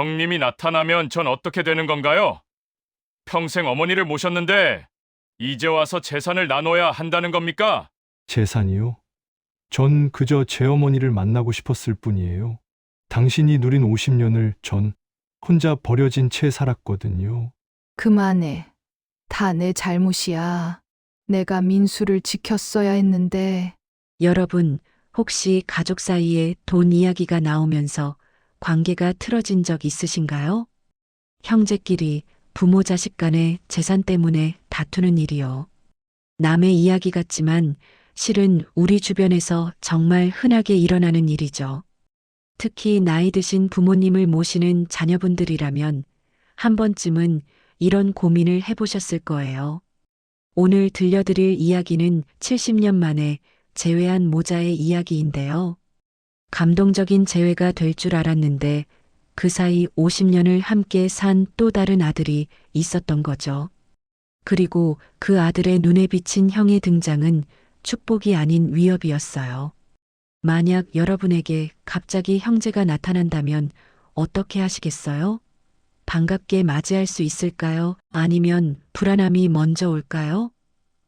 형님이 나타나면 전 어떻게 되는 건가요? 평생 어머니를 모셨는데 이제 와서 재산을 나눠야 한다는 겁니까? 재산이요? 전 그저 제 어머니를 만나고 싶었을 뿐이에요. 당신이 누린 50년을 전 혼자 버려진 채 살았거든요. 그만해. 다 내 잘못이야. 내가 민수를 지켰어야 했는데. 여러분, 혹시 가족 사이에 돈 이야기가 나오면서 관계가 틀어진 적 있으신가요? 형제끼리 부모 자식 간의 재산 때문에 다투는 일이요. 남의 이야기 같지만 실은 우리 주변에서 정말 흔하게 일어나는 일이죠. 특히 나이 드신 부모님을 모시는 자녀분들이라면 한 번쯤은 이런 고민을 해보셨을 거예요. 오늘 들려드릴 이야기는 70년 만에 재회한 모자의 이야기인데요. 감동적인 재회가 될 줄 알았는데 그 사이 50년을 함께 산 또 다른 아들이 있었던 거죠. 그리고 그 아들의 눈에 비친 형의 등장은 축복이 아닌 위협이었어요. 만약 여러분에게 갑자기 형제가 나타난다면 어떻게 하시겠어요? 반갑게 맞이할 수 있을까요? 아니면 불안함이 먼저 올까요?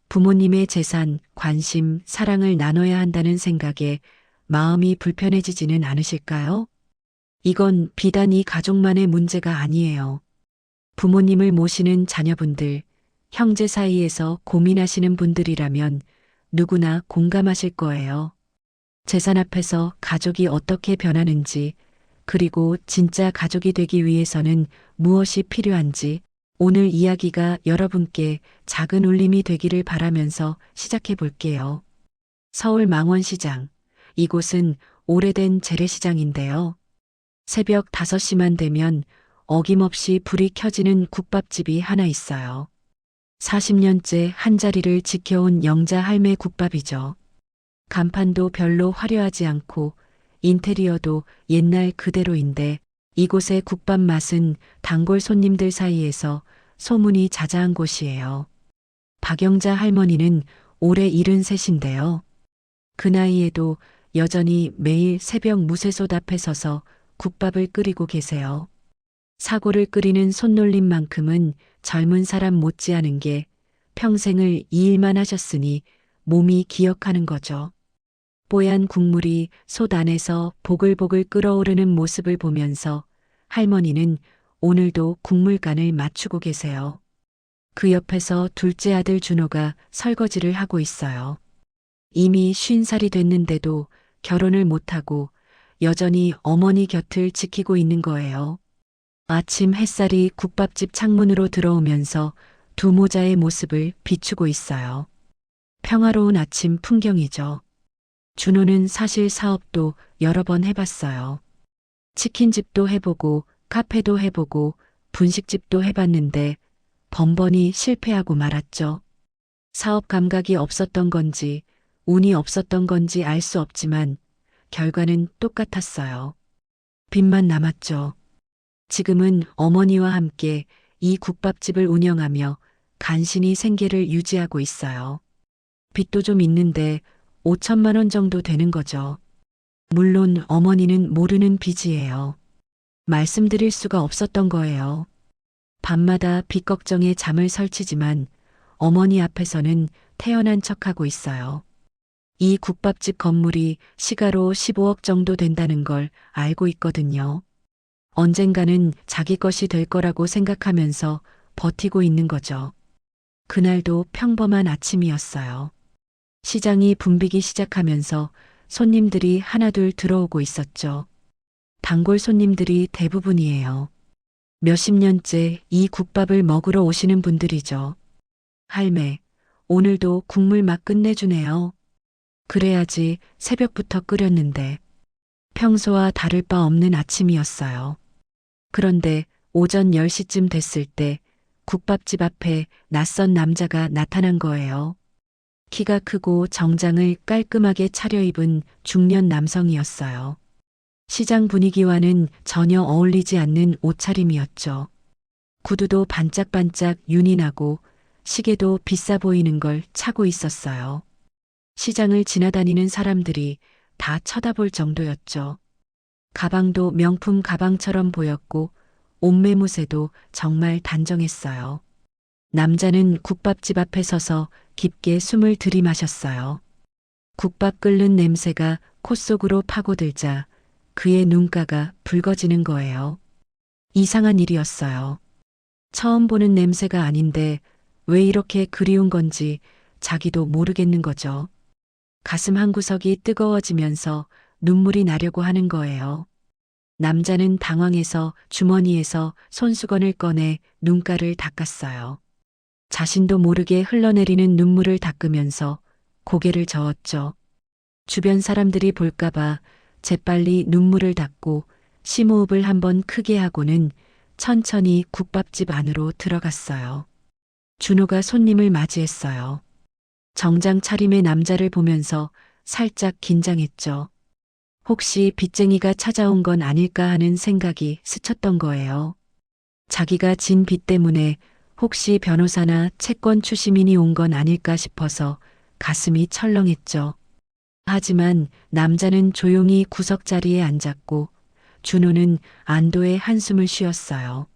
부모님의 재산, 관심, 사랑을 나눠야 한다는 생각에 마음이 불편해지지는 않으실까요? 이건 비단 이 가족만의 문제가 아니에요. 부모님을 모시는 자녀분들, 형제 사이에서 고민하시는 분들이라면 누구나 공감하실 거예요. 재산 앞에서 가족이 어떻게 변하는지, 그리고 진짜 가족이 되기 위해서는 무엇이 필요한지, 오늘 이야기가 여러분께 작은 울림이 되기를 바라면서 시작해 볼게요. 서울 망원시장. 이곳은 오래된 재래시장인데요. 새벽 5시만 되면 어김없이 불이 켜지는 국밥집이 하나 있어요. 40년째 한 자리를 지켜온 영자 할매 국밥이죠. 간판도 별로 화려하지 않고 인테리어도 옛날 그대로인데 이곳의 국밥 맛은 단골 손님들 사이에서 소문이 자자한 곳이에요. 박영자 할머니는 올해 73인데요. 그 나이에도 여전히 매일 새벽 무쇠솥 앞에 서서 국밥을 끓이고 계세요. 사골을 끓이는 손놀림만큼은 젊은 사람 못지않은 게 평생을 이 일만 하셨으니 몸이 기억하는 거죠. 뽀얀 국물이 솥 안에서 보글보글 끓어오르는 모습을 보면서 할머니는 오늘도 국물간을 맞추고 계세요. 그 옆에서 둘째 아들 준호가 설거지를 하고 있어요. 이미 50살이 됐는데도 결혼을 못하고 여전히 어머니 곁을 지키고 있는 거예요. 아침 햇살이 국밥집 창문으로 들어오면서 두 모자의 모습을 비추고 있어요. 평화로운 아침 풍경이죠. 준호는 사실 사업도 여러 번 해봤어요. 치킨집도 해보고 카페도 해보고 분식집도 해봤는데 번번이 실패하고 말았죠. 사업 감각이 없었던 건지 운이 없었던 건지 알 수 없지만 결과는 똑같았어요. 빚만 남았죠. 지금은 어머니와 함께 이 국밥집을 운영하며 간신히 생계를 유지하고 있어요. 빚도 좀 있는데 5천만 원 정도 되는 거죠. 물론 어머니는 모르는 빚이에요. 말씀드릴 수가 없었던 거예요. 밤마다 빚 걱정에 잠을 설치지만 어머니 앞에서는 태어난 척하고 있어요. 이 국밥집 건물이 시가로 15억 정도 된다는 걸 알고 있거든요. 언젠가는 자기 것이 될 거라고 생각하면서 버티고 있는 거죠. 그날도 평범한 아침이었어요. 시장이 붐비기 시작하면서 손님들이 하나둘 들어오고 있었죠. 단골 손님들이 대부분이에요. 몇십 년째 이 국밥을 먹으러 오시는 분들이죠. 할매, 오늘도 국물 맛 끝내주네요. 그래야지 새벽부터 끓였는데. 평소와 다를 바 없는 아침이었어요. 그런데 오전 10시쯤 됐을 때 국밥집 앞에 낯선 남자가 나타난 거예요. 키가 크고 정장을 깔끔하게 차려입은 중년 남성이었어요. 시장 분위기와는 전혀 어울리지 않는 옷차림이었죠. 구두도 반짝반짝 윤이 나고 시계도 비싸 보이는 걸 차고 있었어요. 시장을 지나다니는 사람들이 다 쳐다볼 정도였죠. 가방도 명품 가방처럼 보였고 옷매무새도 정말 단정했어요. 남자는 국밥집 앞에 서서 깊게 숨을 들이마셨어요. 국밥 끓는 냄새가 콧 속으로 파고들자 그의 눈가가 붉어지는 거예요. 이상한 일이었어요. 처음 보는 냄새가 아닌데 왜 이렇게 그리운 건지 자기도 모르겠는 거죠. 가슴 한구석이 뜨거워지면서 눈물이 나려고 하는 거예요. 남자는 당황해서 주머니에서 손수건을 꺼내 눈가를 닦았어요. 자신도 모르게 흘러내리는 눈물을 닦으면서 고개를 저었죠. 주변 사람들이 볼까봐 재빨리 눈물을 닦고 심호흡을 한번 크게 하고는 천천히 국밥집 안으로 들어갔어요. 준호가 손님을 맞이했어요. 정장 차림의 남자를 보면서 살짝 긴장했죠. 혹시 빚쟁이가 찾아온 건 아닐까 하는 생각이 스쳤던 거예요. 자기가 진 빚 때문에 혹시 변호사나 채권 추심인이 온 건 아닐까 싶어서 가슴이 철렁했죠. 하지만 남자는 조용히 구석자리에 앉았고 준호는 안도의 한숨을 쉬었어요.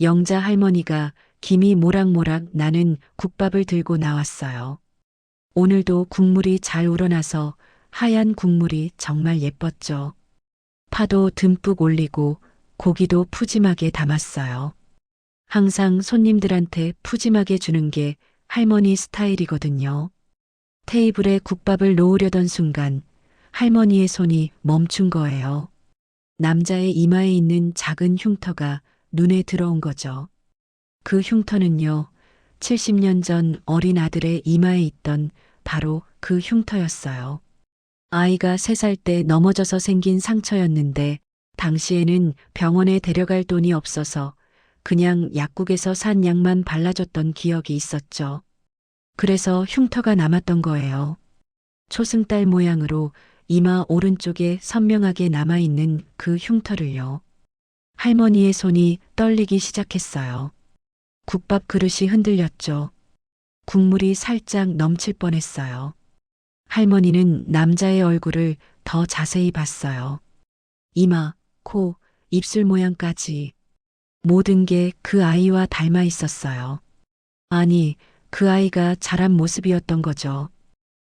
영자 할머니가 김이 모락모락 나는 국밥을 들고 나왔어요. 오늘도 국물이 잘 우러나서 하얀 국물이 정말 예뻤죠. 파도 듬뿍 올리고 고기도 푸짐하게 담았어요. 항상 손님들한테 푸짐하게 주는 게 할머니 스타일이거든요. 테이블에 국밥을 놓으려던 순간 할머니의 손이 멈춘 거예요. 남자의 이마에 있는 작은 흉터가 눈에 들어온 거죠. 그 흉터는요, 70년 전 어린 아들의 이마에 있던 바로 그 흉터였어요. 아이가 3살 때 넘어져서 생긴 상처였는데 당시에는 병원에 데려갈 돈이 없어서 그냥 약국에서 산 약만 발라줬던 기억이 있었죠. 그래서 흉터가 남았던 거예요. 초승달 모양으로 이마 오른쪽에 선명하게 남아있는 그 흉터를요. 할머니의 손이 떨리기 시작했어요. 국밥 그릇이 흔들렸죠. 국물이 살짝 넘칠 뻔했어요. 할머니는 남자의 얼굴을 더 자세히 봤어요. 이마, 코, 입술 모양까지 모든 게 그 아이와 닮아 있었어요. 아니, 그 아이가 자란 모습이었던 거죠.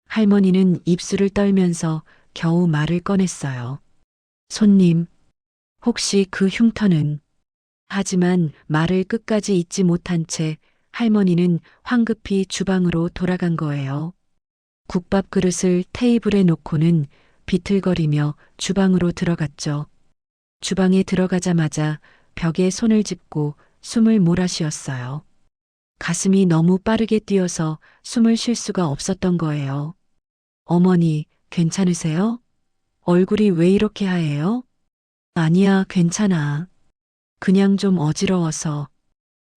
할머니는 입술을 떨면서 겨우 말을 꺼냈어요. 손님, 혹시 그 흉터는? 하지만 말을 끝까지 잇지 못한 채 할머니는 황급히 주방으로 돌아간 거예요. 국밥 그릇을 테이블에 놓고는 비틀거리며 주방으로 들어갔죠. 주방에 들어가자마자 벽에 손을 짚고 숨을 몰아쉬었어요. 가슴이 너무 빠르게 뛰어서 숨을 쉴 수가 없었던 거예요. 어머니, 괜찮으세요? 얼굴이 왜 이렇게 하얘요? 아니야, 괜찮아. 그냥 좀 어지러워서.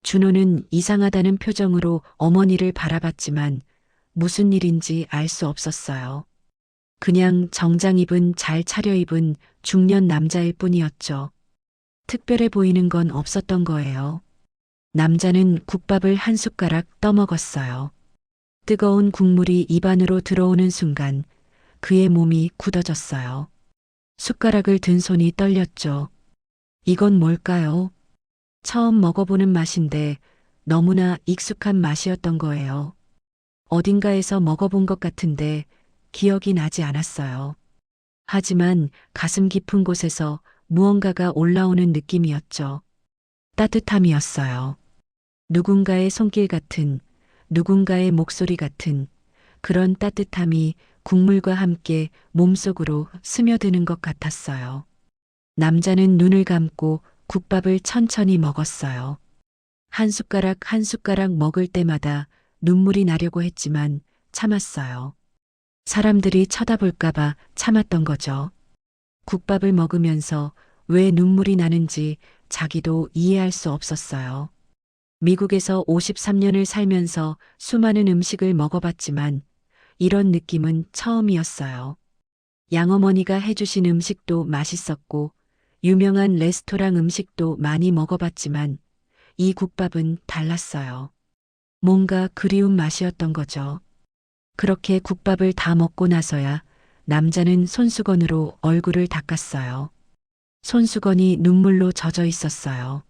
준호는 이상하다는 표정으로 어머니를 바라봤지만 무슨 일인지 알 수 없었어요. 그냥 정장 입은 잘 차려입은 중년 남자일 뿐이었죠. 특별해 보이는 건 없었던 거예요. 남자는 국밥을 한 숟가락 떠먹었어요. 뜨거운 국물이 입안으로 들어오는 순간 그의 몸이 굳어졌어요. 숟가락을 든 손이 떨렸죠. 이건 뭘까요? 처음 먹어보는 맛인데 너무나 익숙한 맛이었던 거예요. 어딘가에서 먹어본 것 같은데 기억이 나지 않았어요. 하지만 가슴 깊은 곳에서 무언가가 올라오는 느낌이었죠. 따뜻함이었어요. 누군가의 손길 같은, 누군가의 목소리 같은 그런 따뜻함이 국물과 함께 몸속으로 스며드는 것 같았어요. 남자는 눈을 감고 국밥을 천천히 먹었어요. 한 숟가락 한 숟가락 먹을 때마다 눈물이 나려고 했지만 참았어요. 사람들이 쳐다볼까봐 참았던 거죠. 국밥을 먹으면서 왜 눈물이 나는지 자기도 이해할 수 없었어요. 미국에서 53년을 살면서 수많은 음식을 먹어봤지만 이런 느낌은 처음이었어요. 양어머니가 해주신 음식도 맛있었고 유명한 레스토랑 음식도 많이 먹어봤지만 이 국밥은 달랐어요. 뭔가 그리운 맛이었던 거죠. 그렇게 국밥을 다 먹고 나서야 남자는 손수건으로 얼굴을 닦았어요. 손수건이 눈물로 젖어 있었어요.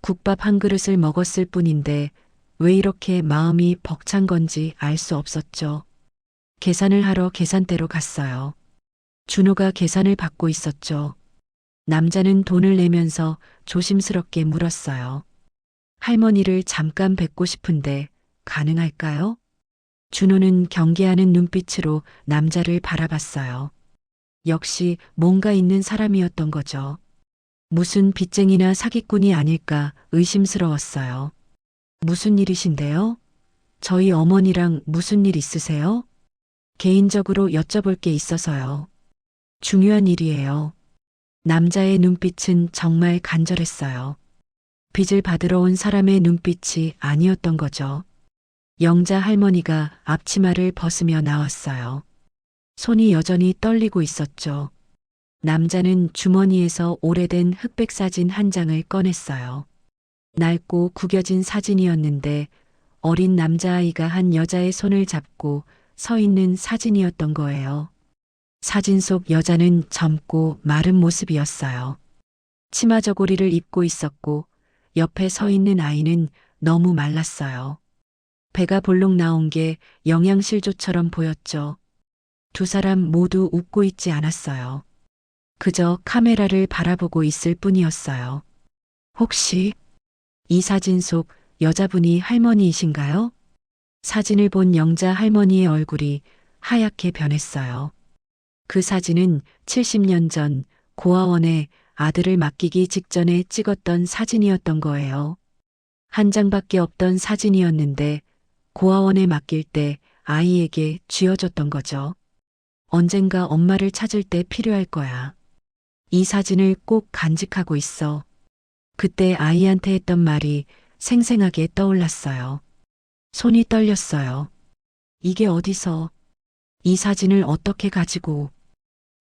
국밥 한 그릇을 먹었을 뿐인데 왜 이렇게 마음이 벅찬 건지 알 수 없었죠. 계산을 하러 계산대로 갔어요. 준호가 계산을 받고 있었죠. 남자는 돈을 내면서 조심스럽게 물었어요. 할머니를 잠깐 뵙고 싶은데 가능할까요? 준호는 경계하는 눈빛으로 남자를 바라봤어요. 역시 뭔가 있는 사람이었던 거죠. 무슨 빚쟁이나 사기꾼이 아닐까 의심스러웠어요. 무슨 일이신데요? 저희 어머니랑 무슨 일 있으세요? 개인적으로 여쭤볼 게 있어서요. 중요한 일이에요. 남자의 눈빛은 정말 간절했어요. 빚을 받으러 온 사람의 눈빛이 아니었던 거죠. 영자 할머니가 앞치마를 벗으며 나왔어요. 손이 여전히 떨리고 있었죠. 남자는 주머니에서 오래된 흑백 사진 한 장을 꺼냈어요. 낡고 구겨진 사진이었는데 어린 남자아이가 한 여자의 손을 잡고 서 있는 사진이었던 거예요. 사진 속 여자는 젊고 마른 모습이었어요. 치마 저고리를 입고 있었고 옆에 서 있는 아이는 너무 말랐어요. 배가 볼록 나온 게 영양실조처럼 보였죠. 두 사람 모두 웃고 있지 않았어요. 그저 카메라를 바라보고 있을 뿐이었어요. 혹시 이 사진 속 여자분이 할머니이신가요? 사진을 본 영자 할머니의 얼굴이 하얗게 변했어요. 그 사진은 70년 전 고아원에 아들을 맡기기 직전에 찍었던 사진이었던 거예요. 한 장밖에 없던 사진이었는데 고아원에 맡길 때 아이에게 쥐어줬던 거죠. 언젠가 엄마를 찾을 때 필요할 거야. 이 사진을 꼭 간직하고 있어. 그때 아이한테 했던 말이 생생하게 떠올랐어요. 손이 떨렸어요. 이게 어디서? 이 사진을 어떻게 가지고?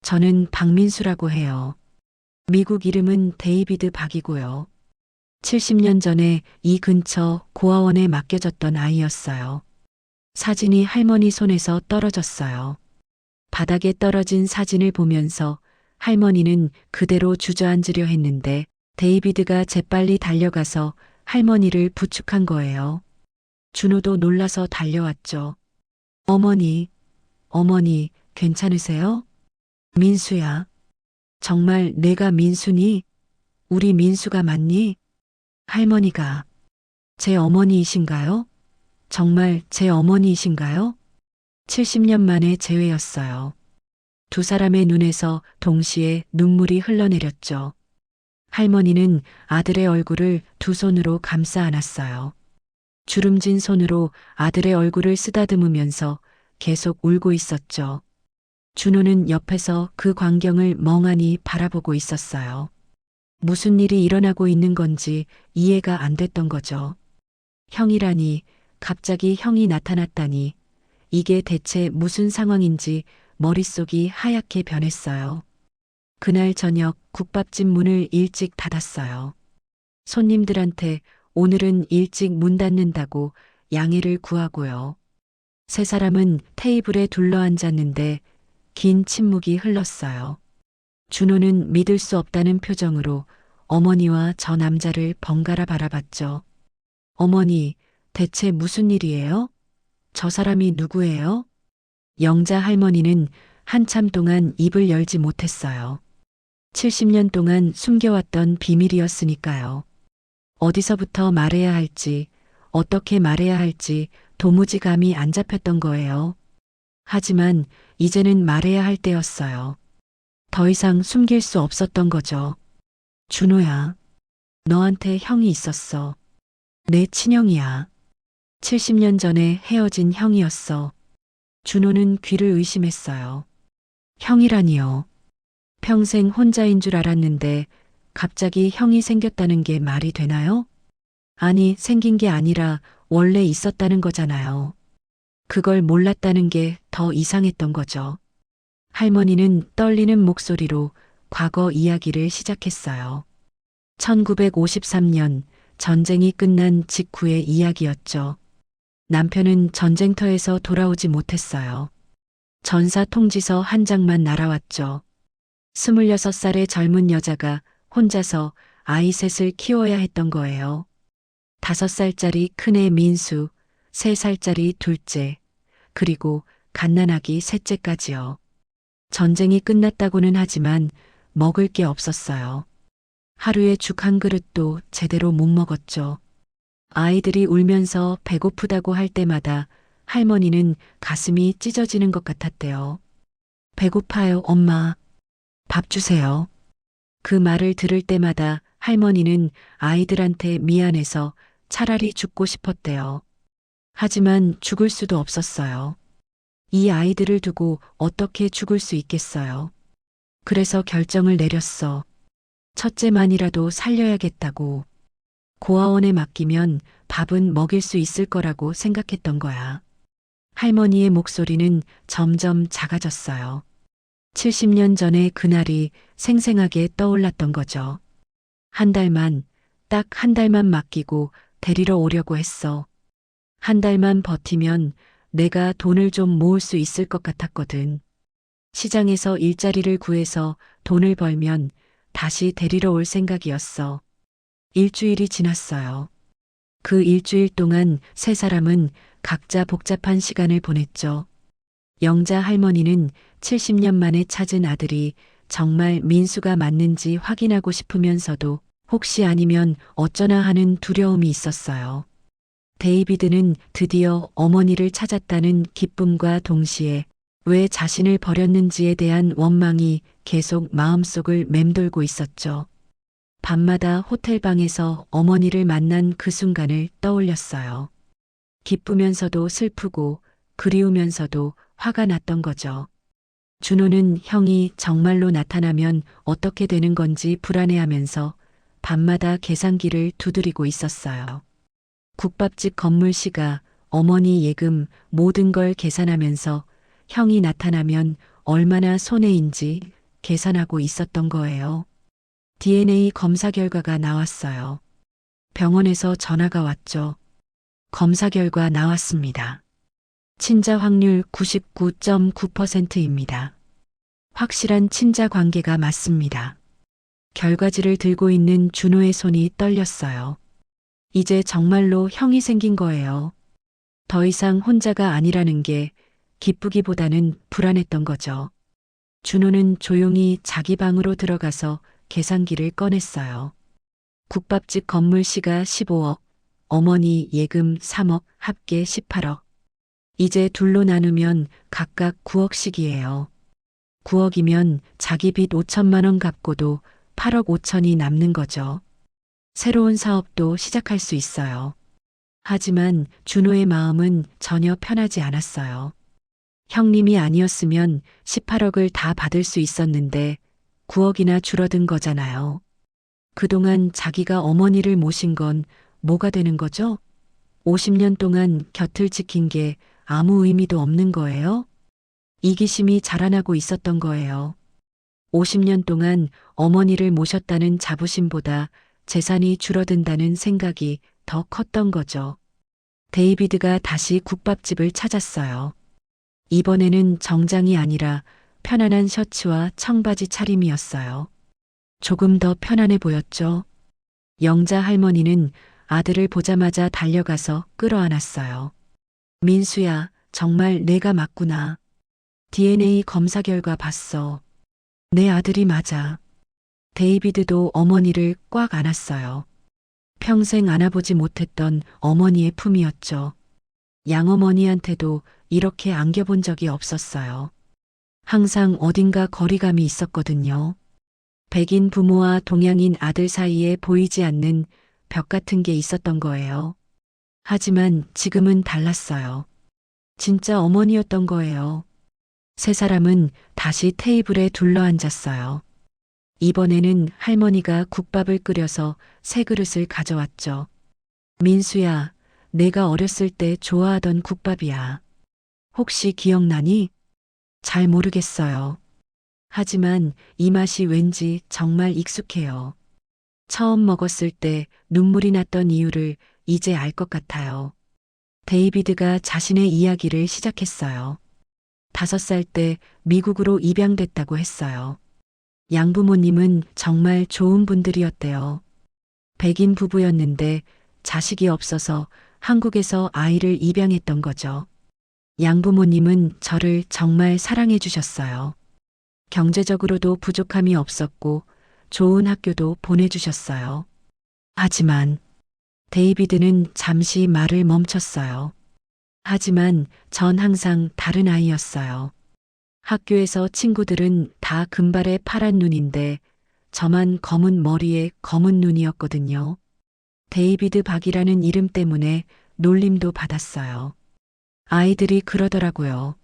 저는 박민수라고 해요. 미국 이름은 데이비드 박이고요. 70년 전에 이 근처 고아원에 맡겨졌던 아이였어요. 사진이 할머니 손에서 떨어졌어요. 바닥에 떨어진 사진을 보면서 할머니는 그대로 주저앉으려 했는데 데이비드가 재빨리 달려가서 할머니를 부축한 거예요. 준호도 놀라서 달려왔죠. 어머니, 어머니, 괜찮으세요? 민수야. 정말 내가 민수니? 우리 민수가 맞니? 할머니가 제 어머니이신가요? 정말 제 어머니이신가요? 70년 만에 재회였어요. 두 사람의 눈에서 동시에 눈물이 흘러내렸죠. 할머니는 아들의 얼굴을 두 손으로 감싸 안았어요. 주름진 손으로 아들의 얼굴을 쓰다듬으면서 계속 울고 있었죠. 준호는 옆에서 그 광경을 멍하니 바라보고 있었어요. 무슨 일이 일어나고 있는 건지 이해가 안 됐던 거죠. 형이라니, 갑자기 형이 나타났다니, 이게 대체 무슨 상황인지 머릿속이 하얗게 변했어요. 그날 저녁 국밥집 문을 일찍 닫았어요. 손님들한테 오늘은 일찍 문 닫는다고 양해를 구하고요. 세 사람은 테이블에 둘러앉았는데 긴 침묵이 흘렀어요. 준호는 믿을 수 없다는 표정으로 어머니와 저 남자를 번갈아 바라봤죠. 어머니, 대체 무슨 일이에요? 저 사람이 누구예요? 영자 할머니는 한참 동안 입을 열지 못했어요. 70년 동안 숨겨왔던 비밀이었으니까요. 어디서부터 말해야 할지, 어떻게 말해야 할지 도무지 감이 안 잡혔던 거예요. 하지만 이제는 말해야 할 때였어요. 더 이상 숨길 수 없었던 거죠. 준호야, 너한테 형이 있었어. 내 친형이야. 70년 전에 헤어진 형이었어. 준호는 귀를 의심했어요. 형이라니요. 평생 혼자인 줄 알았는데 갑자기 형이 생겼다는 게 말이 되나요? 아니, 생긴 게 아니라 원래 있었다는 거잖아요. 그걸 몰랐다는 게 더 이상했던 거죠. 할머니는 떨리는 목소리로 과거 이야기를 시작했어요. 1953년 전쟁이 끝난 직후의 이야기였죠. 남편은 전쟁터에서 돌아오지 못했어요. 전사 통지서 한 장만 날아왔죠. 26살의 젊은 여자가 혼자서 아이 셋을 키워야 했던 거예요. 5살짜리 큰애 민수, 3살짜리 둘째, 그리고 갓난아기 셋째까지요. 전쟁이 끝났다고는 하지만 먹을 게 없었어요. 하루에 죽 한 그릇도 제대로 못 먹었죠. 아이들이 울면서 배고프다고 할 때마다 할머니는 가슴이 찢어지는 것 같았대요. 배고파요, 엄마. 밥 주세요. 그 말을 들을 때마다 할머니는 아이들한테 미안해서 차라리 죽고 싶었대요. 하지만 죽을 수도 없었어요. 이 아이들을 두고 어떻게 죽을 수 있겠어요. 그래서 결정을 내렸어. 첫째만이라도 살려야겠다고. 고아원에 맡기면 밥은 먹일 수 있을 거라고 생각했던 거야. 할머니의 목소리는 점점 작아졌어요. 70년 전의 그날이 생생하게 떠올랐던 거죠. 딱 한 달만 맡기고 데리러 오려고 했어. 한 달만 버티면 내가 돈을 좀 모을 수 있을 것 같았거든. 시장에서 일자리를 구해서 돈을 벌면 다시 데리러 올 생각이었어. 일주일이 지났어요. 그 일주일 동안 세 사람은 각자 복잡한 시간을 보냈죠. 영자 할머니는 70년 만에 찾은 아들이 정말 민수가 맞는지 확인하고 싶으면서도 혹시 아니면 어쩌나 하는 두려움이 있었어요. 데이비드는 드디어 어머니를 찾았다는 기쁨과 동시에 왜 자신을 버렸는지에 대한 원망이 계속 마음속을 맴돌고 있었죠. 밤마다 호텔방에서 어머니를 만난 그 순간을 떠올렸어요. 기쁘면서도 슬프고 그리우면서도 화가 났던 거죠. 준호는 형이 정말로 나타나면 어떻게 되는 건지 불안해하면서 밤마다 계산기를 두드리고 있었어요. 국밥집 건물 씨가 어머니 예금 모든 걸 계산하면서 형이 나타나면 얼마나 손해인지 계산하고 있었던 거예요. DNA 검사 결과가 나왔어요. 병원에서 전화가 왔죠. 검사 결과 나왔습니다. 친자 확률 99.9%입니다. 확실한 친자 관계가 맞습니다. 결과지를 들고 있는 준호의 손이 떨렸어요. 이제 정말로 형이 생긴 거예요. 더 이상 혼자가 아니라는 게 기쁘기보다는 불안했던 거죠. 준호는 조용히 자기 방으로 들어가서 계산기를 꺼냈어요. 국밥집 건물 씨가 15억, 어머니 예금 3억, 합계 18억. 이제 둘로 나누면 각각 9억씩이에요. 9억이면 자기 빚 5천만 원 갚고도 8억 5천이 남는 거죠. 새로운 사업도 시작할 수 있어요. 하지만 준호의 마음은 전혀 편하지 않았어요. 형님이 아니었으면 18억을 다 받을 수 있었는데 9억이나 줄어든 거잖아요. 그동안 자기가 어머니를 모신 건 뭐가 되는 거죠? 50년 동안 곁을 지킨 게 아무 의미도 없는 거예요? 이기심이 자라나고 있었던 거예요. 50년 동안 어머니를 모셨다는 자부심보다 재산이 줄어든다는 생각이 더 컸던 거죠. 데이비드가 다시 국밥집을 찾았어요. 이번에는 정장이 아니라 편안한 셔츠와 청바지 차림이었어요. 조금 더 편안해 보였죠. 영자 할머니는 아들을 보자마자 달려가서 끌어안았어요. 민수야, 정말 내가 맞구나. DNA 검사 결과 봤어. 내 아들이 맞아. 데이비드도 어머니를 꽉 안았어요. 평생 안아보지 못했던 어머니의 품이었죠. 양어머니한테도 이렇게 안겨본 적이 없었어요. 항상 어딘가 거리감이 있었거든요. 백인 부모와 동양인 아들 사이에 보이지 않는 벽 같은 게 있었던 거예요. 하지만 지금은 달랐어요. 진짜 어머니였던 거예요. 세 사람은 다시 테이블에 둘러앉았어요. 이번에는 할머니가 국밥을 끓여서 세 그릇을 가져왔죠. 민수야, 내가 어렸을 때 좋아하던 국밥이야. 혹시 기억나니? 잘 모르겠어요. 하지만 이 맛이 왠지 정말 익숙해요. 처음 먹었을 때 눈물이 났던 이유를 이제 알 것 같아요. 데이비드가 자신의 이야기를 시작했어요. 5살 때 미국으로 입양됐다고 했어요. 양부모님은 정말 좋은 분들이었대요. 백인 부부였는데 자식이 없어서 한국에서 아이를 입양했던 거죠. 양부모님은 저를 정말 사랑해 주셨어요. 경제적으로도 부족함이 없었고 좋은 학교도 보내주셨어요. 하지만 데이비드는 잠시 말을 멈췄어요. 하지만 전 항상 다른 아이였어요. 학교에서 친구들은 다 금발에 파란 눈인데 저만 검은 머리에 검은 눈이었거든요. 데이비드 박이라는 이름 때문에 놀림도 받았어요. 아이들이 그러더라고요.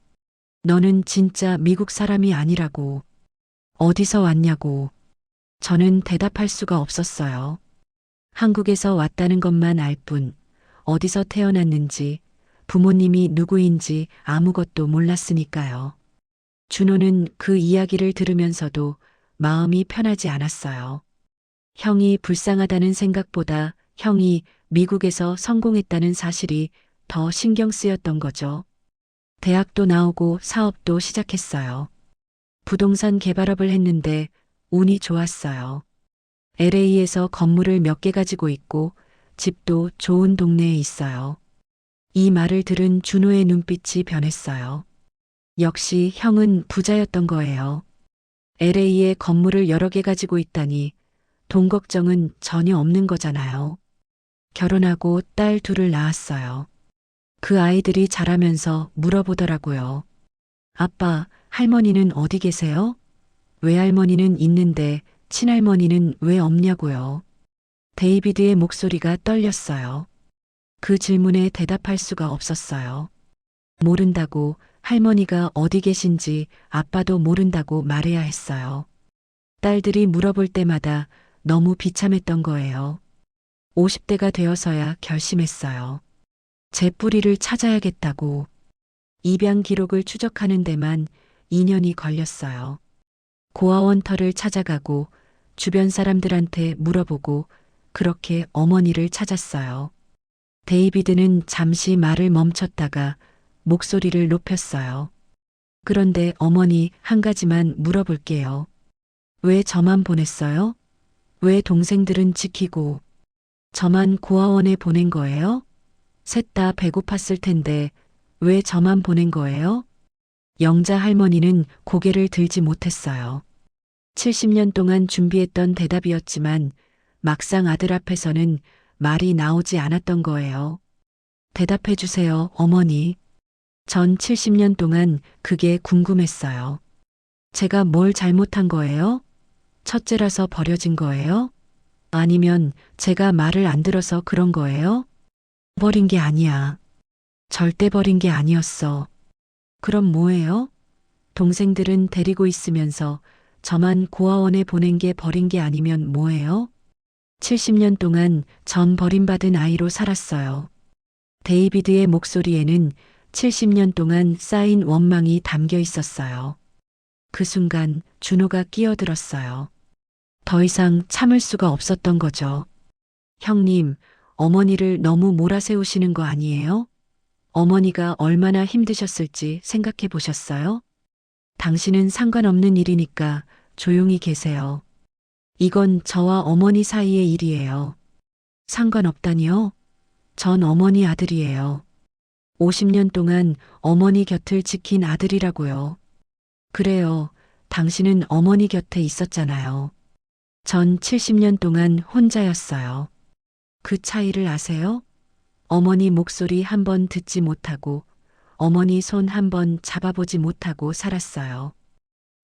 너는 진짜 미국 사람이 아니라고. 어디서 왔냐고. 저는 대답할 수가 없었어요. 한국에서 왔다는 것만 알 뿐, 어디서 태어났는지, 부모님이 누구인지 아무것도 몰랐으니까요. 준호는 그 이야기를 들으면서도 마음이 편하지 않았어요. 형이 불쌍하다는 생각보다 형이 미국에서 성공했다는 사실이 더 신경 쓰였던 거죠. 대학도 나오고 사업도 시작했어요. 부동산 개발업을 했는데 운이 좋았어요. LA에서 건물을 몇 개 가지고 있고 집도 좋은 동네에 있어요. 이 말을 들은 준호의 눈빛이 변했어요. 역시 형은 부자였던 거예요. LA에 건물을 여러 개 가지고 있다니 돈 걱정은 전혀 없는 거잖아요. 결혼하고 딸 둘을 낳았어요. 그 아이들이 자라면서 물어보더라고요. 아빠, 할머니는 어디 계세요? 외할머니는 있는데 친할머니는 왜 없냐고요. 데이비드의 목소리가 떨렸어요. 그 질문에 대답할 수가 없었어요. 모른다고, 할머니가 어디 계신지 아빠도 모른다고 말해야 했어요. 딸들이 물어볼 때마다 너무 비참했던 거예요. 50대가 되어서야 결심했어요. 제 뿌리를 찾아야겠다고. 입양 기록을 추적하는 데만 2년이 걸렸어요. 고아원터를 찾아가고 주변 사람들한테 물어보고 그렇게 어머니를 찾았어요. 데이비드는 잠시 말을 멈췄다가 목소리를 높였어요. 그런데 어머니, 한 가지만 물어볼게요. 왜 저만 보냈어요? 왜 동생들은 지키고 저만 고아원에 보낸 거예요? 셋 다 배고팠을 텐데 왜 저만 보낸 거예요? 영자 할머니는 고개를 들지 못했어요. 70년 동안 준비했던 대답이었지만 막상 아들 앞에서는 말이 나오지 않았던 거예요. 대답해 주세요, 어머니. 전 70년 동안 그게 궁금했어요. 제가 뭘 잘못한 거예요? 첫째라서 버려진 거예요? 아니면 제가 말을 안 들어서 그런 거예요? 버린 게 아니야. 절대 버린 게 아니었어. 그럼 뭐예요? 동생들은 데리고 있으면서 저만 고아원에 보낸 게 버린 게 아니면 뭐예요? 70년 동안 전 버림받은 아이로 살았어요. 데이비드의 목소리에는 70년 동안 쌓인 원망이 담겨 있었어요. 그 순간 준호가 끼어들었어요. 더 이상 참을 수가 없었던 거죠. 형님, 어머니를 너무 몰아세우시는 거 아니에요? 어머니가 얼마나 힘드셨을지 생각해 보셨어요? 당신은 상관없는 일이니까 조용히 계세요. 이건 저와 어머니 사이의 일이에요. 상관없다니요? 전 어머니 아들이에요. 50년 동안 어머니 곁을 지킨 아들이라고요. 그래요. 당신은 어머니 곁에 있었잖아요. 전 70년 동안 혼자였어요. 그 차이를 아세요? 어머니 목소리 한 번 듣지 못하고 어머니 손 한 번 잡아보지 못하고 살았어요.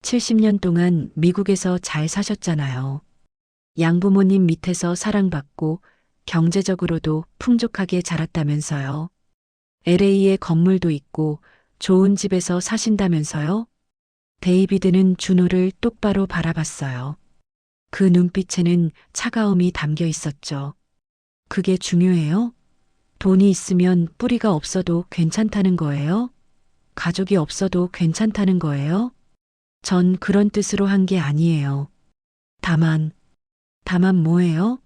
70년 동안 미국에서 잘 사셨잖아요. 양부모님 밑에서 사랑받고 경제적으로도 풍족하게 자랐다면서요. LA에 건물도 있고 좋은 집에서 사신다면서요. 데이비드는 준호를 똑바로 바라봤어요. 그 눈빛에는 차가움이 담겨 있었죠. 그게 중요해요? 돈이 있으면 뿌리가 없어도 괜찮다는 거예요? 가족이 없어도 괜찮다는 거예요? 전 그런 뜻으로 한 게 아니에요. 다만 뭐예요?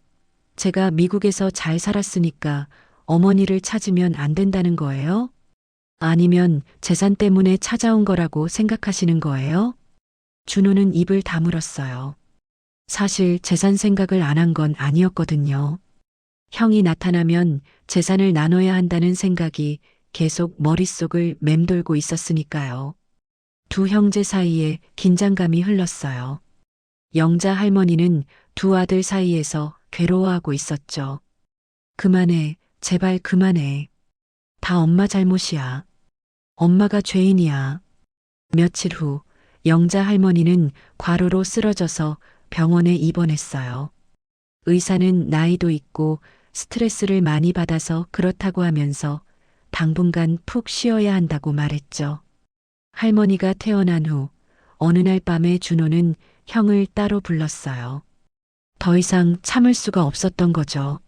제가 미국에서 잘 살았으니까 어머니를 찾으면 안 된다는 거예요? 아니면 재산 때문에 찾아온 거라고 생각하시는 거예요? 준호는 입을 다물었어요. 사실 재산 생각을 안 한 건 아니었거든요. 형이 나타나면 재산을 나눠야 한다는 생각이 계속 머릿속을 맴돌고 있었으니까요. 두 형제 사이에 긴장감이 흘렀어요. 영자 할머니는 두 아들 사이에서 괴로워하고 있었죠. 그만해, 제발 그만해. 다 엄마 잘못이야. 엄마가 죄인이야. 며칠 후 영자 할머니는 과로로 쓰러져서 병원에 입원했어요. 의사는 나이도 있고 스트레스를 많이 받아서 그렇다고 하면서 당분간 푹 쉬어야 한다고 말했죠. 할머니가 태어난 후 어느 날 밤에 준호는 형을 따로 불렀어요. 더 이상 참을 수가 없었던 거죠.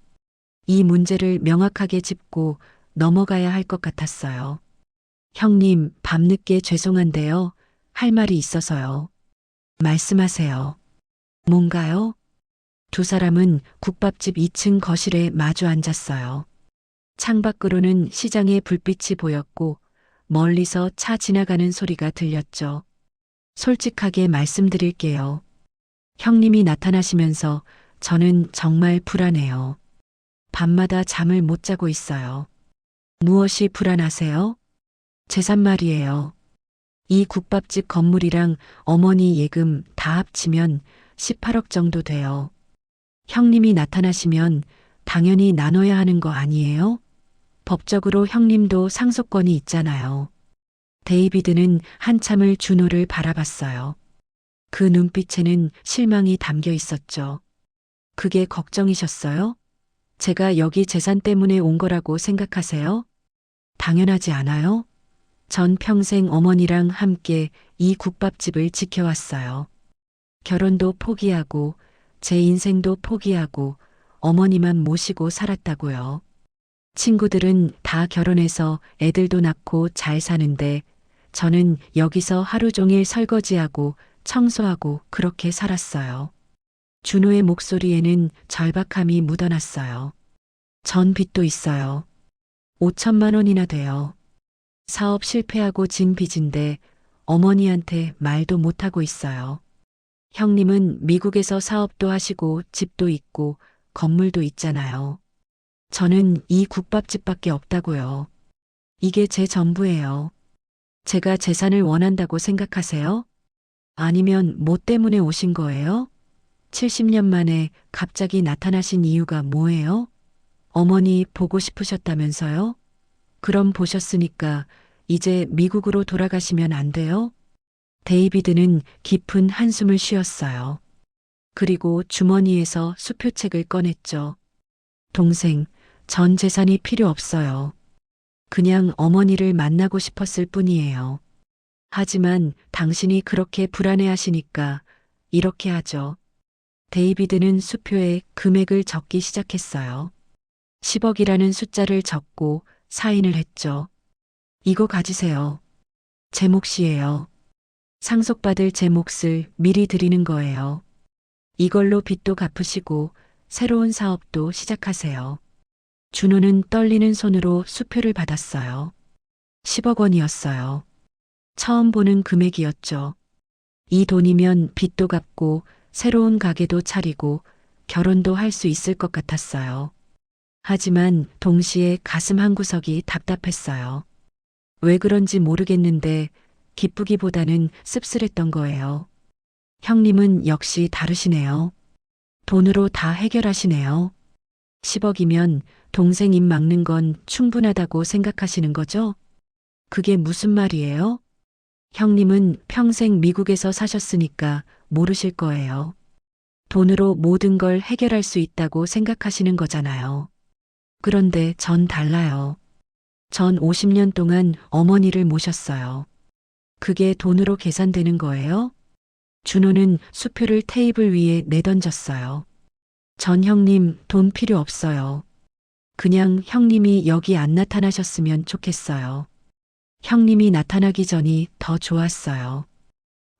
이 문제를 명확하게 짚고 넘어가야 할 것 같았어요. 형님, 밤늦게 죄송한데요. 할 말이 있어서요. 말씀하세요. 뭔가요? 두 사람은 국밥집 2층 거실에 마주 앉았어요. 창밖으로는 시장의 불빛이 보였고 멀리서 차 지나가는 소리가 들렸죠. 솔직하게 말씀드릴게요. 형님이 나타나시면서 저는 정말 불안해요. 밤마다 잠을 못 자고 있어요. 무엇이 불안하세요? 재산 말이에요. 이 국밥집 건물이랑 어머니 예금 다 합치면 18억 정도 돼요. 형님이 나타나시면 당연히 나눠야 하는 거 아니에요? 법적으로 형님도 상속권이 있잖아요. 데이비드는 한참을 준호를 바라봤어요. 그 눈빛에는 실망이 담겨 있었죠. 그게 걱정이셨어요? 제가 여기 재산 때문에 온 거라고 생각하세요? 당연하지 않아요? 전 평생 어머니랑 함께 이 국밥집을 지켜왔어요. 결혼도 포기하고 제 인생도 포기하고 어머니만 모시고 살았다고요. 친구들은 다 결혼해서 애들도 낳고 잘 사는데 저는 여기서 하루 종일 설거지하고 청소하고 그렇게 살았어요. 준호의 목소리에는 절박함이 묻어났어요. 전 빚도 있어요. 5천만 원이나 돼요. 사업 실패하고 진 빚인데 어머니한테 말도 못하고 있어요. 형님은 미국에서 사업도 하시고 집도 있고 건물도 있잖아요. 저는 이 국밥집밖에 없다고요. 이게 제 전부예요. 제가 재산을 원한다고 생각하세요? 아니면 뭐 때문에 오신 거예요? 70년 만에 갑자기 나타나신 이유가 뭐예요? 어머니 보고 싶으셨다면서요? 그럼 보셨으니까 이제 미국으로 돌아가시면 안 돼요? 데이비드는 깊은 한숨을 쉬었어요. 그리고 주머니에서 수표책을 꺼냈죠. 동생, 전 재산이 필요 없어요. 그냥 어머니를 만나고 싶었을 뿐이에요. 하지만 당신이 그렇게 불안해하시니까 이렇게 하죠. 데이비드는 수표에 금액을 적기 시작했어요. 10억이라는 숫자를 적고 사인을 했죠. 이거 가지세요. 제 몫이에요. 상속받을 제 몫을 미리 드리는 거예요. 이걸로 빚도 갚으시고 새로운 사업도 시작하세요. 준호는 떨리는 손으로 수표를 받았어요. 10억 원이었어요. 처음 보는 금액이었죠. 이 돈이면 빚도 갚고 새로운 가게도 차리고 결혼도 할 수 있을 것 같았어요. 하지만 동시에 가슴 한구석이 답답했어요. 왜 그런지 모르겠는데 기쁘기보다는 씁쓸했던 거예요. 형님은 역시 다르시네요. 돈으로 다 해결하시네요. 10억이면 동생 입 막는 건 충분하다고 생각하시는 거죠? 그게 무슨 말이에요? 형님은 평생 미국에서 사셨으니까 모르실 거예요. 돈으로 모든 걸 해결할 수 있다고 생각하시는 거잖아요. 그런데 전 달라요. 전 50년 동안 어머니를 모셨어요. 그게 돈으로 계산되는 거예요? 준호는 수표를 테이블 위에 내던졌어요. 전 형님 돈 필요 없어요. 그냥 형님이 여기 안 나타나셨으면 좋겠어요. 형님이 나타나기 전이 더 좋았어요.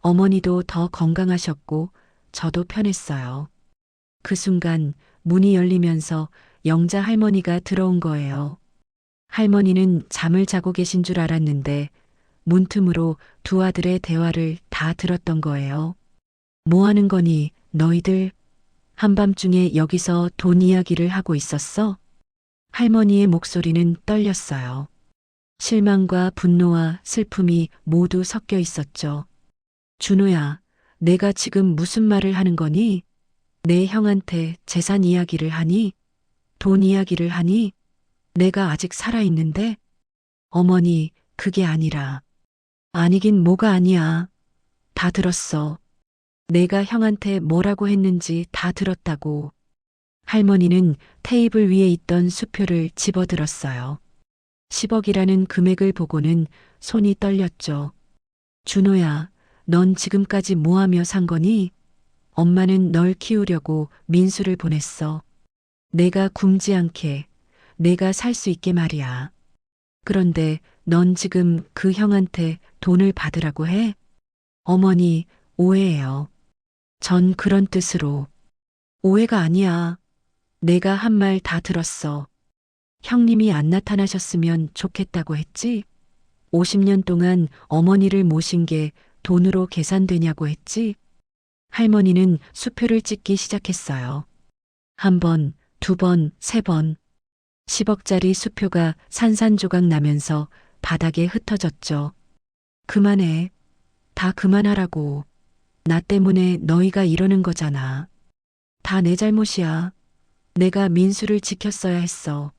어머니도 더 건강하셨고 저도 편했어요. 그 순간 문이 열리면서 영자 할머니가 들어온 거예요. 할머니는 잠을 자고 계신 줄 알았는데 문틈으로 두 아들의 대화를 다 들었던 거예요. 뭐 하는 거니, 너희들? 한밤중에 여기서 돈 이야기를 하고 있었어? 할머니의 목소리는 떨렸어요. 실망과 분노와 슬픔이 모두 섞여 있었죠. 준호야, 내가 지금 무슨 말을 하는 거니? 내 형한테 재산 이야기를 하니? 돈 이야기를 하니? 내가 아직 살아있는데? 어머니, 그게 아니라. 아니긴 뭐가 아니야. 다 들었어. 내가 형한테 뭐라고 했는지 다 들었다고. 할머니는 테이블 위에 있던 수표를 집어들었어요. 10억이라는 금액을 보고는 손이 떨렸죠. 준호야, 넌 지금까지 뭐 하며 산 거니? 엄마는 널 키우려고 민수를 보냈어. 내가 굶지 않게, 내가 살 수 있게 말이야. 그런데 넌 지금 그 형한테 돈을 받으라고 해? 어머니, 오해예요. 전 그런 뜻으로. 오해가 아니야. 내가 한 말 다 들었어. 형님이 안 나타나셨으면 좋겠다고 했지? 50년 동안 어머니를 모신 게 돈으로 계산되냐고 했지? 할머니는 수표를 찍기 시작했어요. 한 번, 두 번, 세 번. 10억짜리 수표가 산산조각 나면서 바닥에 흩어졌죠. 그만해. 다 그만하라고. 나 때문에 너희가 이러는 거잖아. 다 내 잘못이야. 내가 민수를 지켰어야 했어.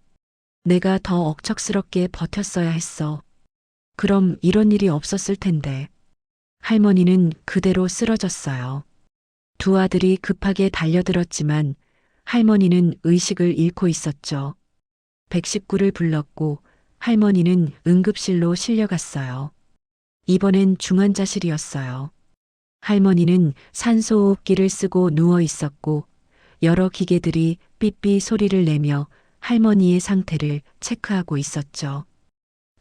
내가 더 억척스럽게 버텼어야 했어. 그럼 이런 일이 없었을 텐데. 할머니는 그대로 쓰러졌어요. 두 아들이 급하게 달려들었지만 할머니는 의식을 잃고 있었죠. 119를 불렀고 할머니는 응급실로 실려갔어요. 이번엔 중환자실이었어요. 할머니는 산소호흡기를 쓰고 누워 있었고 여러 기계들이 삐삐 소리를 내며 할머니의 상태를 체크하고 있었죠.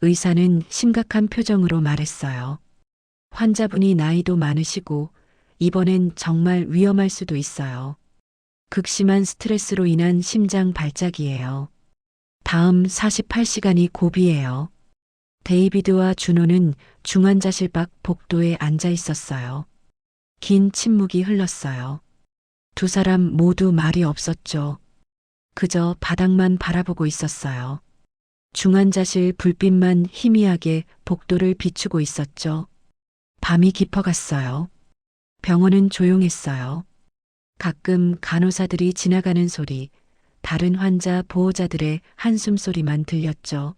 의사는 심각한 표정으로 말했어요. 환자분이 나이도 많으시고 이번엔 정말 위험할 수도 있어요. 극심한 스트레스로 인한 심장 발작이에요. 다음 48시간이 고비예요. 데이비드와 준호는 중환자실 밖 복도에 앉아 있었어요. 긴 침묵이 흘렀어요. 두 사람 모두 말이 없었죠. 그저 바닥만 바라보고 있었어요. 중환자실 불빛만 희미하게 복도를 비추고 있었죠. 밤이 깊어갔어요. 병원은 조용했어요. 가끔 간호사들이 지나가는 소리, 다른 환자 보호자들의 한숨 소리만 들렸죠.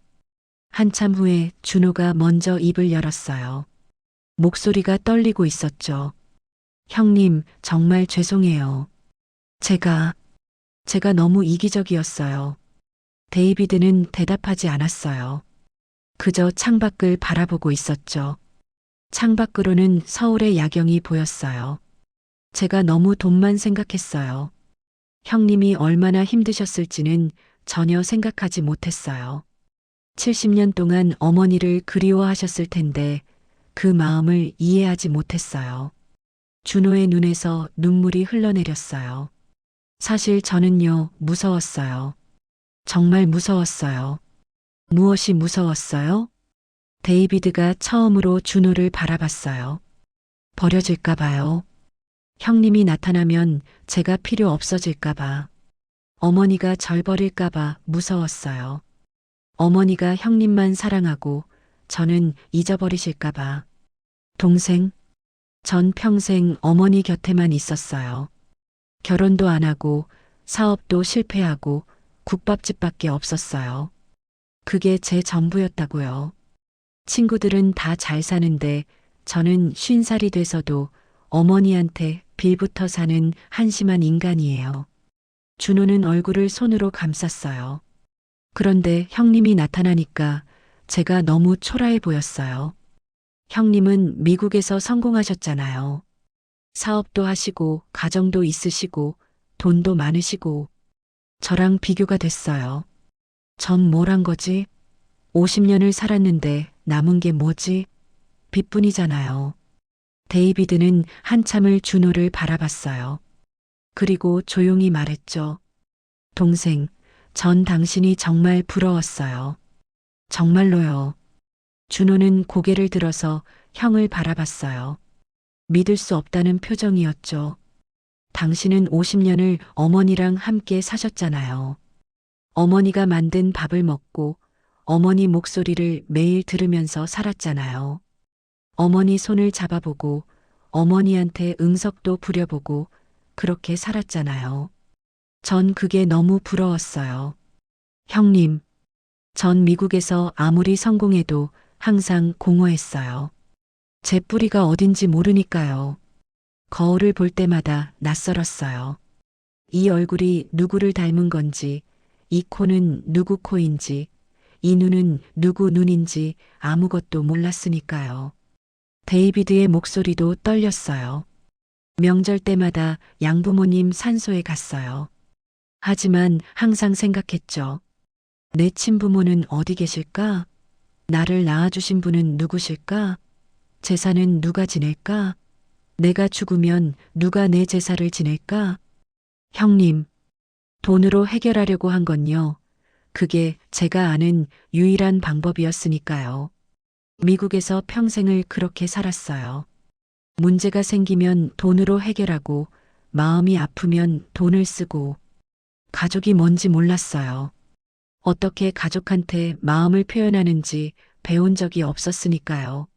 한참 후에 준호가 먼저 입을 열었어요. 목소리가 떨리고 있었죠. 형님, 정말 죄송해요. 제가 너무 이기적이었어요. 데이비드는 대답하지 않았어요. 그저 창밖을 바라보고 있었죠. 창밖으로는 서울의 야경이 보였어요. 제가 너무 돈만 생각했어요. 형님이 얼마나 힘드셨을지는 전혀 생각하지 못했어요. 70년 동안 어머니를 그리워하셨을 텐데 그 마음을 이해하지 못했어요. 준호의 눈에서 눈물이 흘러내렸어요. 사실 저는요, 무서웠어요. 정말 무서웠어요. 무엇이 무서웠어요? 데이비드가 처음으로 준호를 바라봤어요. 버려질까 봐요. 형님이 나타나면 제가 필요 없어질까 봐. 어머니가 절 버릴까 봐 무서웠어요. 어머니가 형님만 사랑하고 저는 잊어버리실까 봐. 동생, 전 평생 어머니 곁에만 있었어요. 결혼도 안 하고 사업도 실패하고 국밥집밖에 없었어요. 그게 제 전부였다고요. 친구들은 다 잘 사는데 저는 50살이 돼서도 어머니한테 빌부터 사는 한심한 인간이에요. 준호는 얼굴을 손으로 감쌌어요. 그런데 형님이 나타나니까 제가 너무 초라해 보였어요. 형님은 미국에서 성공하셨잖아요. 사업도 하시고 가정도 있으시고 돈도 많으시고 저랑 비교가 됐어요. 전 뭘 한 거지? 50년을 살았는데 남은 게 뭐지? 빚뿐이잖아요. 데이비드는 한참을 준호를 바라봤어요. 그리고 조용히 말했죠. 동생, 전 당신이 정말 부러웠어요. 정말로요. 준호는 고개를 들어서 형을 바라봤어요. 믿을 수 없다는 표정이었죠. 당신은 50년을 어머니랑 함께 사셨잖아요. 어머니가 만든 밥을 먹고 어머니 목소리를 매일 들으면서 살았잖아요. 어머니 손을 잡아보고 어머니한테 응석도 부려보고 그렇게 살았잖아요. 전 그게 너무 부러웠어요. 형님, 전 미국에서 아무리 성공해도 항상 공허했어요. 제 뿌리가 어딘지 모르니까요. 거울을 볼 때마다 낯설었어요. 이 얼굴이 누구를 닮은 건지, 이 코는 누구 코인지, 이 눈은 누구 눈인지 아무것도 몰랐으니까요. 데이비드의 목소리도 떨렸어요. 명절 때마다 양부모님 산소에 갔어요. 하지만 항상 생각했죠. 내 친부모는 어디 계실까? 나를 낳아주신 분은 누구실까? 제사는 누가 지낼까? 내가 죽으면 누가 내 제사를 지낼까? 형님, 돈으로 해결하려고 한 건요. 그게 제가 아는 유일한 방법이었으니까요. 미국에서 평생을 그렇게 살았어요. 문제가 생기면 돈으로 해결하고 마음이 아프면 돈을 쓰고 가족이 뭔지 몰랐어요. 어떻게 가족한테 마음을 표현하는지 배운 적이 없었으니까요.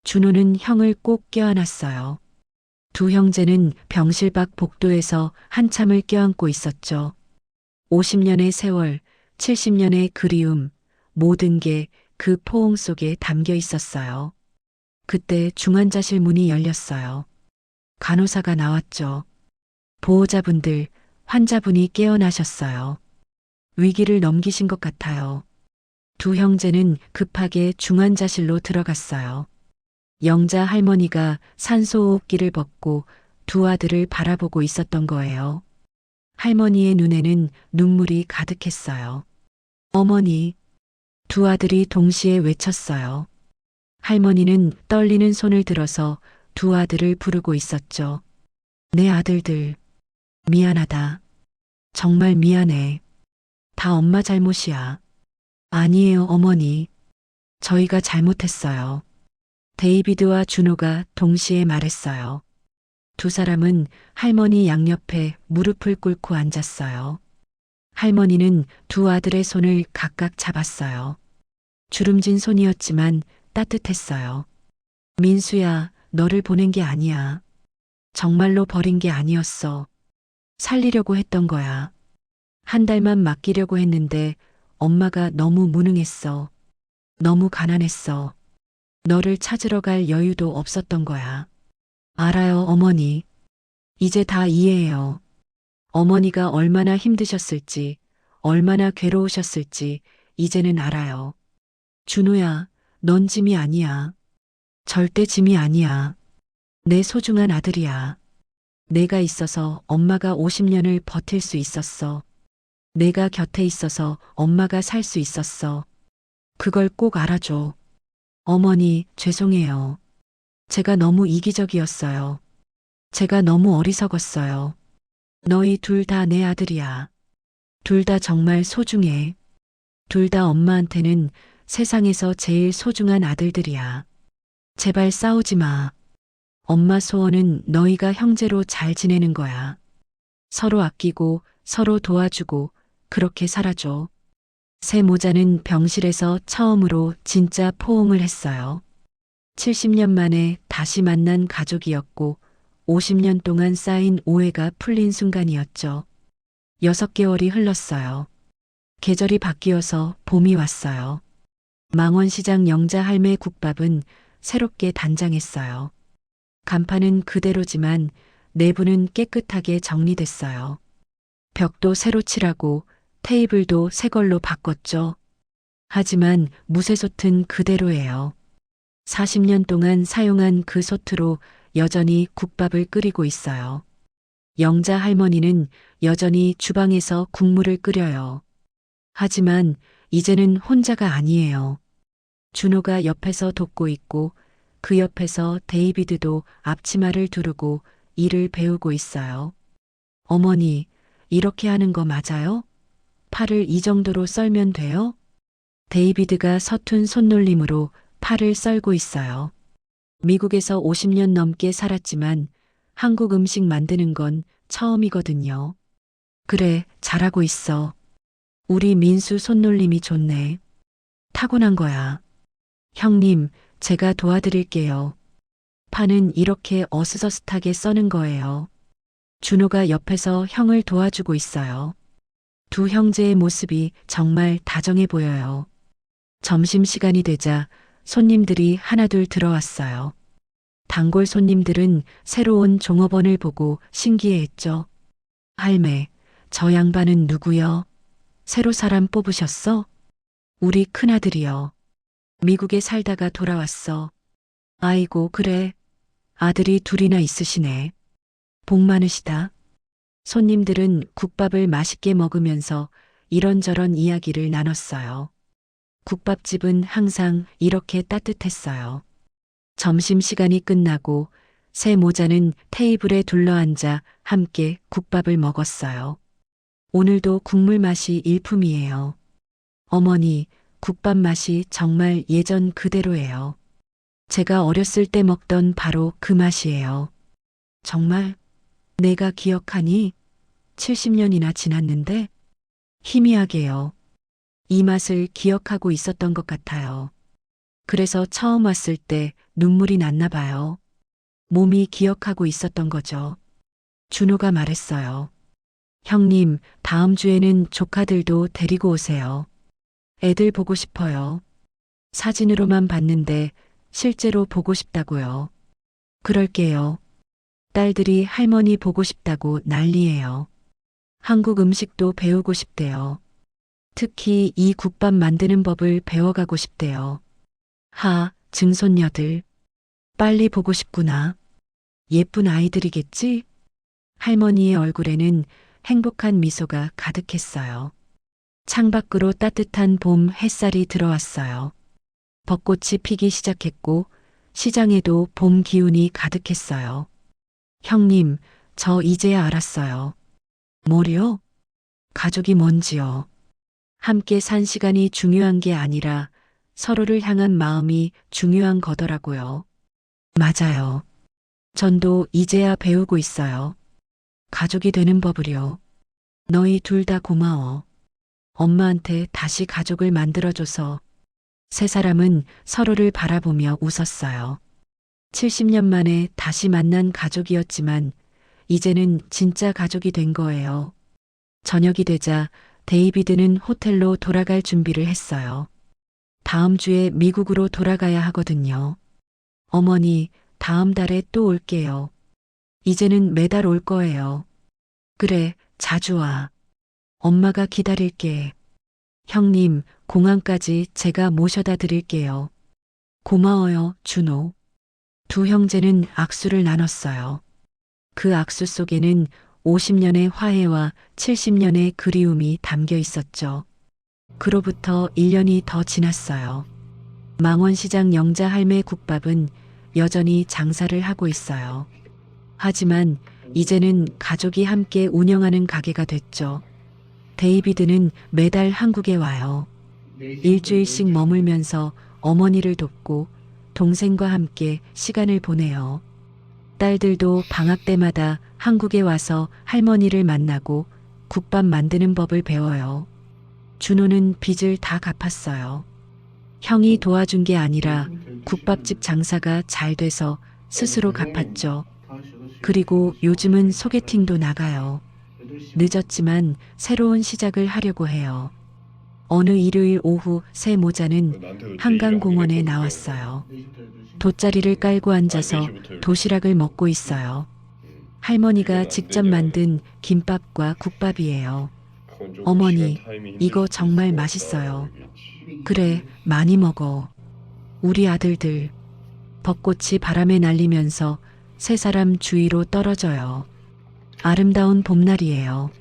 준호는 형을 꼭 껴안았어요. 두 형제는 병실 밖 복도에서 한참을 껴안고 있었죠. 50년의 세월, 70년의 그리움, 모든 게 그 포옹 속에 담겨 있었어요. 그때 중환자실 문이 열렸어요. 간호사가 나왔죠. 보호자분들, 환자분이 깨어나셨어요. 위기를 넘기신 것 같아요. 두 형제는 급하게 중환자실로 들어갔어요. 영자 할머니가 산소호흡기를 벗고 두 아들을 바라보고 있었던 거예요. 할머니의 눈에는 눈물이 가득했어요. 어머니, 두 아들이 동시에 외쳤어요. 할머니는 떨리는 손을 들어서 두 아들을 부르고 있었죠. 내 아들들, 미안하다. 정말 미안해. 다 엄마 잘못이야. 아니에요, 어머니. 저희가 잘못했어요. 데이비드와 준호가 동시에 말했어요. 두 사람은 할머니 양옆에 무릎을 꿇고 앉았어요. 할머니는 두 아들의 손을 각각 잡았어요. 주름진 손이었지만 따뜻했어요. 민수야, 너를 보낸 게 아니야. 정말로 버린 게 아니었어. 살리려고 했던 거야. 한 달만 맡기려고 했는데 엄마가 너무 무능했어. 너무 가난했어. 너를 찾으러 갈 여유도 없었던 거야. 알아요, 어머니. 이제 다 이해해요. 어머니가 얼마나 힘드셨을지, 얼마나 괴로우셨을지 이제는 알아요. 준호야, 넌 짐이 아니야. 절대 짐이 아니야. 내 소중한 아들이야. 내가 있어서 엄마가 50년을 버틸 수 있었어. 내가 곁에 있어서 엄마가 살 수 있었어. 그걸 꼭 알아줘. 어머니, 죄송해요. 제가 너무 이기적이었어요. 제가 너무 어리석었어요. 너희 둘 다 내 아들이야. 둘 다 정말 소중해. 둘 다 엄마한테는 세상에서 제일 소중한 아들들이야. 제발 싸우지 마. 엄마 소원은 너희가 형제로 잘 지내는 거야. 서로 아끼고 서로 도와주고 그렇게 살아줘. 새 모자는 병실에서 처음으로 진짜 포옹을 했어요. 70년 만에 다시 만난 가족이었고 50년 동안 쌓인 오해가 풀린 순간이었죠. 6개월이 흘렀어요. 계절이 바뀌어서 봄이 왔어요. 망원시장 영자 할매 국밥은 새롭게 단장했어요. 간판은 그대로지만 내부는 깨끗하게 정리됐어요. 벽도 새로 칠하고 테이블도 새 걸로 바꿨죠. 하지만 무쇠솥은 그대로예요. 40년 동안 사용한 그 솥으로 여전히 국밥을 끓이고 있어요. 영자 할머니는 여전히 주방에서 국물을 끓여요. 하지만 이제는 혼자가 아니에요. 준호가 옆에서 돕고 있고 그 옆에서 데이비드도 앞치마를 두르고 일을 배우고 있어요. 어머니, 이렇게 하는 거 맞아요? 팔을 이 정도로 썰면 돼요? 데이비드가 서툰 손놀림으로 파를 썰고 있어요. 미국에서 50년 넘게 살았지만 한국 음식 만드는 건 처음이거든요. 그래, 잘하고 있어. 우리 민수 손놀림이 좋네. 타고난 거야. 형님, 제가 도와드릴게요. 파는 이렇게 어스서스하게 써는 거예요. 준호가 옆에서 형을 도와주고 있어요. 두 형제의 모습이 정말 다정해 보여요. 점심시간이 되자 손님들이 하나둘 들어왔어요. 단골 손님들은 새로운 종업원을 보고 신기해했죠. 할매, 저 양반은 누구요? 새로 사람 뽑으셨어? 우리 큰아들이요. 미국에 살다가 돌아왔어. 아이고, 그래. 아들이 둘이나 있으시네. 복 많으시다. 손님들은 국밥을 맛있게 먹으면서 이런저런 이야기를 나눴어요. 국밥집은 항상 이렇게 따뜻했어요. 점심시간이 끝나고 세 모자는 테이블에 둘러앉아 함께 국밥을 먹었어요. 오늘도 국물 맛이 일품이에요. 어머니, 국밥 맛이 정말 예전 그대로예요. 제가 어렸을 때 먹던 바로 그 맛이에요. 정말 내가 기억하니 70년이나 지났는데 희미하게요. 이 맛을 기억하고 있었던 것 같아요. 그래서 처음 왔을 때 눈물이 났나 봐요. 몸이 기억하고 있었던 거죠. 준호가 말했어요. 형님, 다음 주에는 조카들도 데리고 오세요. 애들 보고 싶어요. 사진으로만 봤는데 실제로 보고 싶다고요. 그럴게요. 딸들이 할머니 보고 싶다고 난리예요. 한국 음식도 배우고 싶대요. 특히 이 국밥 만드는 법을 배워가고 싶대요. 증손녀들. 빨리 보고 싶구나. 예쁜 아이들이겠지? 할머니의 얼굴에는 행복한 미소가 가득했어요. 창밖으로 따뜻한 봄 햇살이 들어왔어요. 벚꽃이 피기 시작했고 시장에도 봄 기운이 가득했어요. 형님, 저 이제야 알았어요. 뭐요? 가족이 뭔지요. 함께 산 시간이 중요한 게 아니라 서로를 향한 마음이 중요한 거더라고요. 맞아요. 전도 이제야 배우고 있어요. 가족이 되는 법을요. 너희 둘 다 고마워. 엄마한테 다시 가족을 만들어줘서. 세 사람은 서로를 바라보며 웃었어요. 70년 만에 다시 만난 가족이었지만 이제는 진짜 가족이 된 거예요. 저녁이 되자 데이비드는 호텔로 돌아갈 준비를 했어요. 다음 주에 미국으로 돌아가야 하거든요. 어머니, 다음 달에 또 올게요. 이제는 매달 올 거예요. 그래, 자주 와. 엄마가 기다릴게. 형님, 공항까지 제가 모셔다 드릴게요. 고마워요, 준호. 두 형제는 악수를 나눴어요. 그 악수 속에는 50년의 화해와 70년의 그리움이 담겨 있었죠. 그로부터 1년이 더 지났어요. 망원시장 영자 할매 국밥은 여전히 장사를 하고 있어요. 하지만 이제는 가족이 함께 운영하는 가게가 됐죠. 데이비드는 매달 한국에 와요. 일주일씩 머물면서 어머니를 돕고 동생과 함께 시간을 보내요. 딸들도 방학 때마다 한국에 와서 할머니를 만나고 국밥 만드는 법을 배워요. 준호는 빚을 다 갚았어요. 형이 도와준 게 아니라 국밥집 장사가 잘 돼서 스스로 갚았죠. 그리고 요즘은 소개팅도 나가요. 늦었지만 새로운 시작을 하려고 해요. 어느 일요일 오후 새 모자는 한강공원에 나왔어요. 돗자리를 깔고 앉아서 도시락을 먹고 있어요. 할머니가 직접 만든 김밥과 국밥이에요. 어머니, 이거 정말 맛있어요. 그래, 많이 먹어. 우리 아들들. 벚꽃이 바람에 날리면서 세 사람 주위로 떨어져요. 아름다운 봄날이에요.